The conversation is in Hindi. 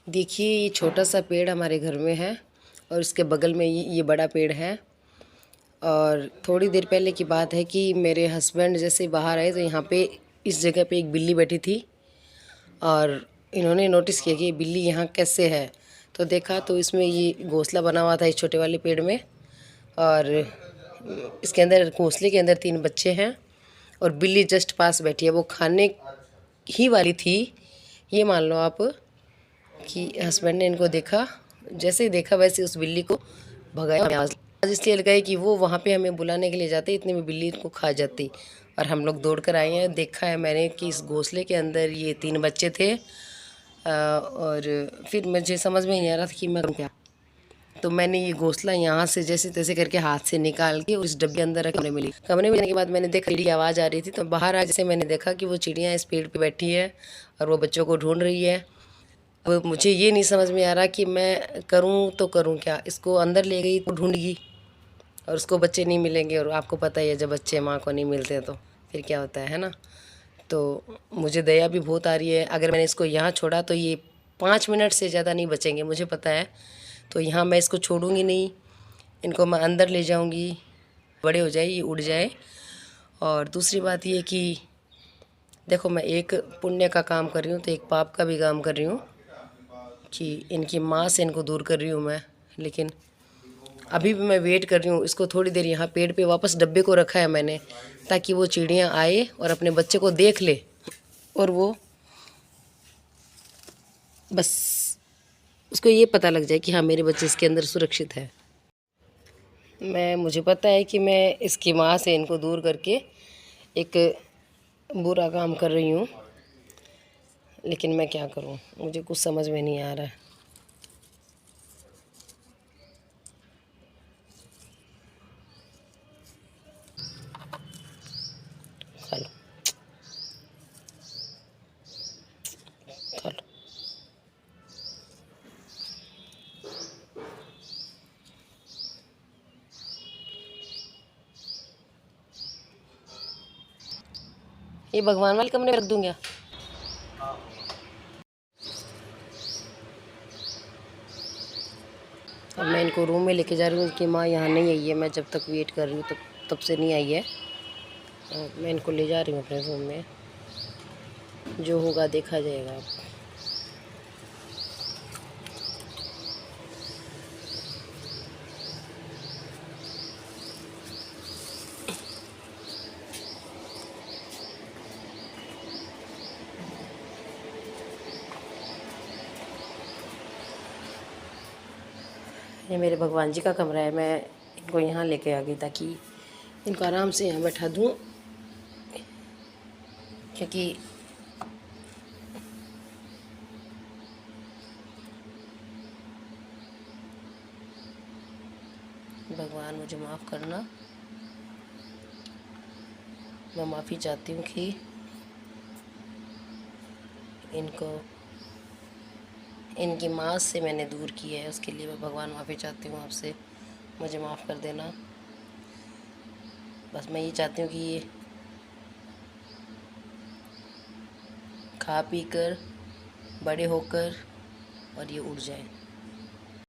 देखिए, ये छोटा सा पेड़ हमारे घर में है और इसके बगल में ये बड़ा पेड़ है। और थोड़ी देर पहले की बात है कि मेरे हस्बैंड जैसे बाहर आए तो यहाँ पे इस जगह पे एक बिल्ली बैठी थी और इन्होंने नोटिस किया कि ये बिल्ली यहाँ कैसे है। तो देखा तो इसमें ये घोंसला बना हुआ था इस छोटे वाले पेड़ में, और इसके अंदर घोंसले के अंदर 3 बच्चे हैं और बिल्ली जस्ट पास बैठी है। वो खाने ही वाली थी, ये मान लो आप, कि हस्बैंड ने इनको देखा, जैसे ही देखा वैसे उस बिल्ली को भगाया। आवाज़ इसलिए लगाई कि वो वहाँ पे हमें बुलाने के लिए जाते, इतने में बिल्ली इनको खा जाती। और हम लोग दौड़ कर आए हैं, देखा है मैंने कि इस घोंसले के अंदर ये 3 बच्चे थे। और फिर मुझे समझ में नहीं आ रहा था कि मैं करूँ क्या। तो मैंने ये घोंसला यहाँ से जैसे तैसे करके हाथ से निकाल के उस डब्बे अंदर कमरे में ली। कमरे में जाने के बाद मैंने देखा चिड़ी की आवाज़ आ रही थी, तो बाहर आ जैसे मैंने देखा कि वो चिड़िया इस पेड़ पे बैठी है और वो बच्चों को ढूंढ रही है। अब मुझे ये नहीं समझ में आ रहा कि मैं करूँ तो करूँ क्या। इसको अंदर ले गई तो ढूंढगी और उसको बच्चे नहीं मिलेंगे, और आपको पता ही है जब बच्चे माँ को नहीं मिलते तो फिर क्या होता है ना। तो मुझे दया भी बहुत आ रही है। अगर मैंने इसको यहाँ छोड़ा तो ये 5 मिनट से ज़्यादा नहीं बचेंगे, मुझे पता है। तो यहाँ मैं इसको छोड़ूंगी नहीं, इनको मैं अंदर ले जाऊंगी, बड़े हो जाए, ये उड़ जाए। और दूसरी बात ये कि देखो, मैं एक पुण्य का काम कर रही हूँ तो एक पाप का भी काम कर रही हूँ कि इनकी माँ से इनको दूर कर रही हूँ मैं। लेकिन अभी भी मैं वेट कर रही हूँ। इसको थोड़ी देर यहाँ पेड़ पे वापस डब्बे को रखा है मैंने, ताकि वो चिड़ियाँ आए और अपने बच्चे को देख ले और वो बस उसको ये पता लग जाए कि हाँ, मेरे बच्चे इसके अंदर सुरक्षित है। मुझे पता है कि मैं इसकी माँ से इनको दूर करके एक बुरा काम कर रही हूँ, लेकिन मैं क्या करूँ, मुझे कुछ समझ में नहीं आ रहा है। खा लो, खा लो। ये भगवान वाले कमरे में रख दूँ क्या? अब मैं इनको रूम में लेके जा रही हूँ कि माँ यहाँ नहीं आई है। मैं जब तक वेट कर रही हूँ तब से नहीं आई है। मैं इनको ले जा रही हूँ अपने रूम में, जो होगा देखा जाएगा। ये मेरे भगवान जी का कमरा है। मैं इनको यहाँ लेके आ गई ताकि इनको आराम से यहाँ बैठा दूँ, क्योंकि भगवान मुझे माफ़ करना। मैं माफ़ी चाहती हूँ कि इनकी माँ से मैंने दूर किया है, उसके लिए मैं भगवान माफ़ी चाहती हूँ आपसे। मुझे माफ़ कर देना। बस मैं ये चाहती हूँ कि ये खा पी कर बड़े होकर और ये उड़ जाए।